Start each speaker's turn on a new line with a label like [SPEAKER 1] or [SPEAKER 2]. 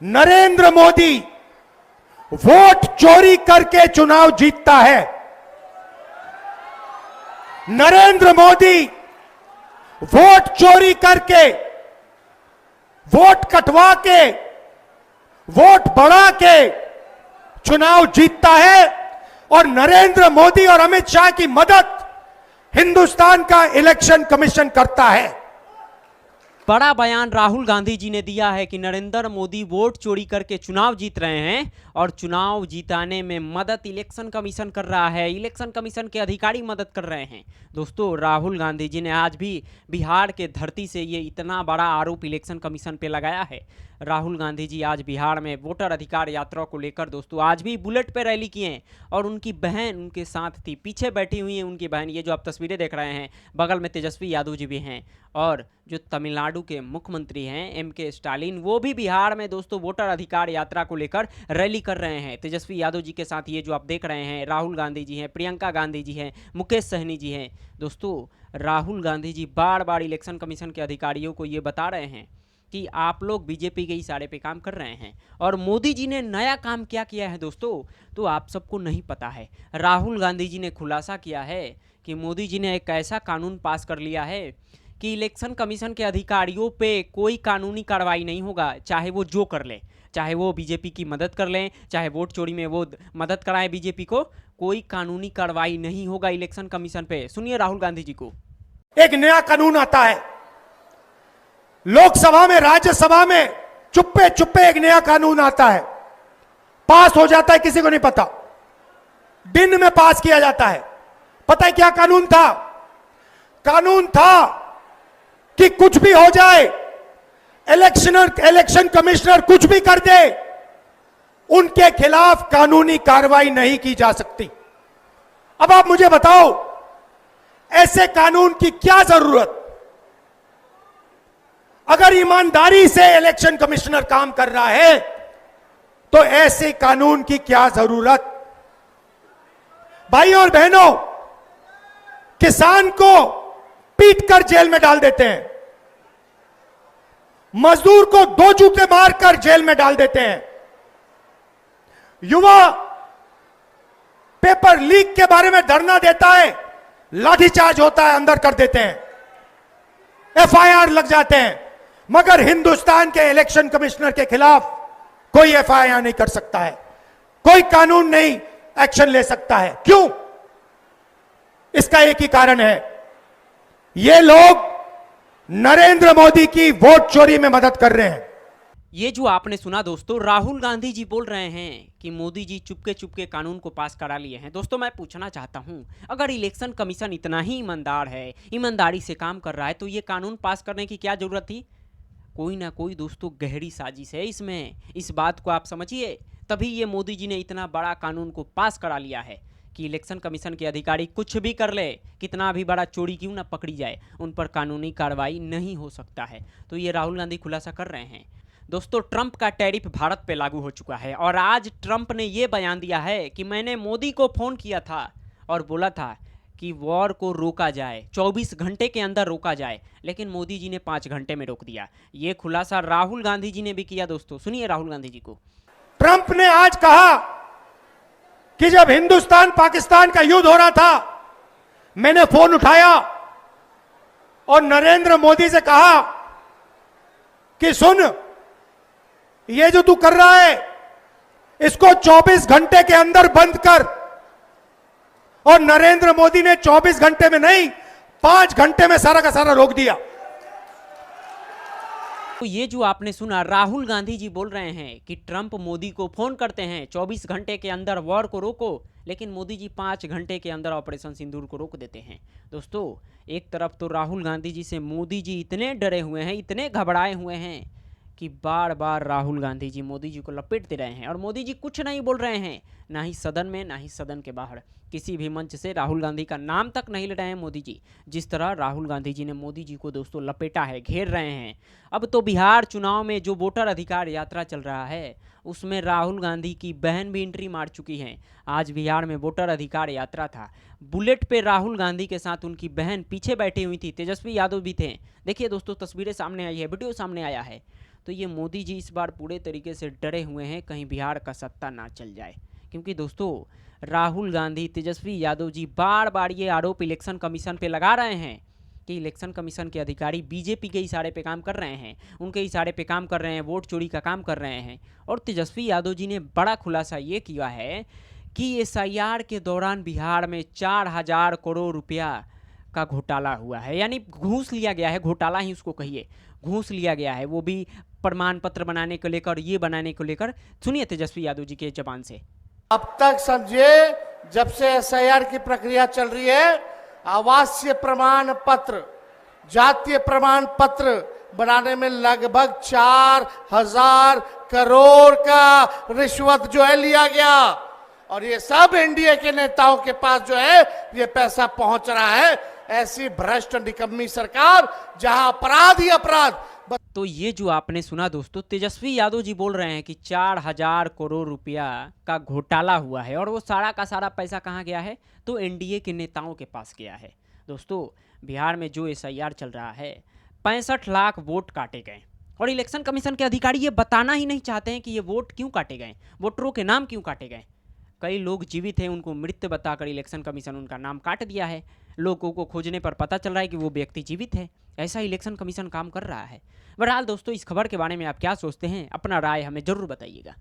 [SPEAKER 1] Narendra Modi vote चोरी करके चुनाव जीतता है। नरेंद्र मोदी वोट चोरी करके, वोट कटवा के, वोट बढ़ा के चुनाव जीतता है। और नरेंद्र मोदी और अमित शाह की मदद हिंदुस्तान का इलेक्शन कमीशन करता है।
[SPEAKER 2] बड़ा बयान राहुल गांधी जी ने दिया है कि नरेंद्र मोदी वोट चोरी करके चुनाव जीत रहे हैं और चुनाव जीताने में मदद इलेक्शन कमीशन कर रहा है, इलेक्शन कमीशन के अधिकारी मदद कर रहे हैं। दोस्तों, राहुल गांधी जी ने आज भी बिहार के धरती से ये इतना बड़ा आरोप इलेक्शन कमीशन पे लगाया है। राहुल गांधी जी आज बिहार में वोटर अधिकार यात्रा को लेकर दोस्तों आज भी बुलेट पे रैली किए और उनकी बहन उनके साथ थी। पीछे बैठी हुई है उनकी बहन, ये जो आप तस्वीरें देख रहे हैं, बगल में तेजस्वी यादव जी भी हैं और जो तमिलनाडु के मुख्यमंत्री हैं एम.के. स्टालिन, वो भी बिहार में दोस्तों वोटर अधिकार यात्रा को लेकर रैली कर रहे हैं। तेजस्वी यादव जी के साथ ये जो आप देख रहे हैं, राहुल गांधी जी हैं, प्रियंका गांधी जी हैं, मुकेश सहनी जी हैं। दोस्तों, राहुल गांधी जी बार बार इलेक्शन कमीशन के अधिकारियों को ये बता रहे हैं कि आप लोग बीजेपी के इशारे पे काम कर रहे हैं। और मोदी जी ने नया काम क्या किया है दोस्तों, तो आप सबको नहीं पता है। राहुल गांधी जी ने खुलासा किया है कि मोदी जी ने एक ऐसा कानून पास कर लिया है कि इलेक्शन कमीशन के अधिकारियों पे कोई कानूनी कार्रवाई नहीं होगा, चाहे वो जो कर ले, चाहे वो बीजेपी की मदद कर लें, चाहे वोट चोरी में वो मदद कराएं बीजेपी को, कोई कानूनी कार्रवाई नहीं होगा इलेक्शन कमीशन पे। सुनिए राहुल गांधी जी को।
[SPEAKER 1] एक नया कानून आता है लोकसभा में, राज्यसभा में चुप्पे चुप्पे एक नया कानून आता है, पास हो जाता है, किसी को नहीं पता, दिन में पास किया जाता है। पता है क्या कानून था? कानून था कि कुछ भी हो जाए, इलेक्शन कमिश्नर कुछ भी कर दे, उनके खिलाफ कानूनी कार्रवाई नहीं की जा सकती। अब आप मुझे बताओ, ऐसे कानून की क्या जरूरत? अगर ईमानदारी से इलेक्शन कमिश्नर काम कर रहा है तो ऐसे कानून की क्या जरूरत? भाइयों और बहनों, किसान को पीटकर जेल में डाल देते हैं, मजदूर को 2 जूते मारकर जेल में डाल देते हैं, युवा पेपर लीक के बारे में धरना देता है, लाठीचार्ज होता है, अंदर कर देते हैं, एफआईआर लग जाते हैं। मगर हिंदुस्तान के इलेक्शन कमिश्नर के खिलाफ कोई एफआईआर नहीं कर सकता है, कोई कानून नहीं एक्शन ले सकता है। क्यों? इसका एक ही कारण है, ये लोग नरेंद्र मोदी की वोट चोरी में मदद कर रहे हैं।
[SPEAKER 2] ये जो आपने सुना दोस्तों, राहुल गांधी जी बोल रहे हैं कि मोदी जी चुपके चुपके कानून को पास करा लिए हैं। दोस्तों, मैं पूछना चाहता हूं, अगर इलेक्शन कमीशन इतना ही ईमानदार है, ईमानदारी से काम कर रहा है, तो ये कानून पास करने की क्या जरूरत थी? कोई ना कोई दोस्तों गहरी साजिश है इसमें, इस बात को आप समझिए। तभी ये मोदी जी ने इतना बड़ा कानून को पास करा लिया है कि इलेक्शन कमीशन के अधिकारी कुछ भी कर ले, कितना भी बड़ा चोरी क्यों ना पकड़ी जाए, उन पर कानूनी कार्रवाई नहीं हो सकता है। तो ये राहुल गांधी खुलासा कर रहे हैं। दोस्तों, ट्रंप का टैरिफ भारत पे लागू हो चुका है और आज ट्रंप ने ये बयान दिया है कि मैंने मोदी को फ़ोन किया था और बोला था कि वॉर को रोका जाए, 24 घंटे के अंदर रोका जाए, लेकिन मोदी जी ने 5 घंटे में रोक दिया। ये खुलासा राहुल गांधी जी ने भी किया। दोस्तों, सुनिए राहुल गांधी जी को।
[SPEAKER 1] ट्रंप ने आज कहा कि जब हिंदुस्तान पाकिस्तान का युद्ध हो रहा था, मैंने फोन उठाया और नरेंद्र मोदी से कहा कि सुन, ये जो तू कर रहा है इसको 24 घंटे के अंदर बंद कर। और नरेंद्र मोदी ने 24 घंटे में नहीं, 5 घंटे में सारा का सारा रोक दिया।
[SPEAKER 2] तो ये जो आपने सुना, राहुल गांधी जी बोल रहे हैं कि ट्रंप मोदी को फोन करते हैं 24 घंटे के अंदर वॉर को रोको, लेकिन मोदी जी 5 घंटे के अंदर ऑपरेशन सिंदूर को रोक देते हैं। दोस्तों, एक तरफ तो राहुल गांधी जी से मोदी जी इतने डरे हुए हैं, इतने घबराए हुए हैं कि बार बार राहुल गांधी जी मोदी जी को लपेटते रहे हैं और मोदी जी कुछ नहीं बोल रहे हैं, ना ही सदन में, ना ही सदन के बाहर, किसी भी मंच से राहुल गांधी का नाम तक नहीं ले रहे हैं मोदी जी। जिस तरह राहुल गांधी जी ने मोदी जी को दोस्तों लपेटा है, घेर रहे हैं। अब तो बिहार चुनाव में जो वोटर अधिकार यात्रा चल रहा है, उसमें राहुल गांधी की बहन भी एंट्री मार चुकी हैं। आज बिहार में वोटर अधिकार यात्रा था, बुलेट पे राहुल गांधी के साथ उनकी बहन पीछे बैठी हुई थी, तेजस्वी यादव भी थे। देखिए दोस्तों, तस्वीरें सामने आई है, वीडियो सामने आया है। तो तो ये मोदी जी इस बार पूरे तरीके से डरे हुए हैं कहीं बिहार का सत्ता ना चल जाए, क्योंकि दोस्तों राहुल गांधी, तेजस्वी यादव जी बार बार ये आरोप इलेक्शन कमीशन पे लगा रहे हैं कि इलेक्शन कमीशन के अधिकारी बीजेपी के इशारे पे काम कर रहे हैं, उनके इशारे पे काम कर रहे हैं, वोट चोरी का काम कर रहे हैं। और तेजस्वी यादव जी ने बड़ा खुलासा ये किया है कि एसआईआर के दौरान बिहार में 4,000 करोड़ रुपया का घोटाला हुआ है, यानी घूस लिया गया है, घोटाला ही उसको कहिए, घूस लिया गया है, वो भी प्रमाण पत्र बनाने को लेकर, ये बनाने को लेकर। सुनिए तेजस्वी यादव जी के जबान से।
[SPEAKER 3] अब तक समझिए जब से एसआईआर की प्रक्रिया चल रही है, आवासीय प्रमाण पत्र, जातीय प्रमाण पत्र बनाने में लगभग 4,000 करोड़ का रिश्वत जो है लिया गया, और ये सब एनडीए के नेताओं के पास जो है ये पैसा पहुंच रहा है। ऐसी भ्रष्ट निकम्मी सरकार जहां अपराध ही अपराध।
[SPEAKER 2] तो ये जो आपने सुना दोस्तों, तेजस्वी यादव जी बोल रहे हैं कि 4,000 करोड़ रुपया का घोटाला हुआ है, और वो सारा का सारा पैसा कहाँ गया है, तो एनडीए के नेताओं के पास गया है। दोस्तों बिहार में जो एसआईआर चल रहा है, 65 लाख वोट काटे गए, और इलेक्शन कमीशन के अधिकारी ये बताना ही नहीं चाहते हैं कि ये वोट क्यों काटे गए, वोटरों के नाम क्यों काटे गए। कई लोग जीवित हैं, उनको मृत बताकर इलेक्शन कमीशन उनका नाम काट दिया है। लोगों को खोजने पर पता चल रहा है कि वो व्यक्ति जीवित है। ऐसा इलेक्शन कमीशन काम कर रहा है। बहरहाल दोस्तों, इस खबर के बारे में आप क्या सोचते हैं, अपना राय हमें जरूर बताइएगा।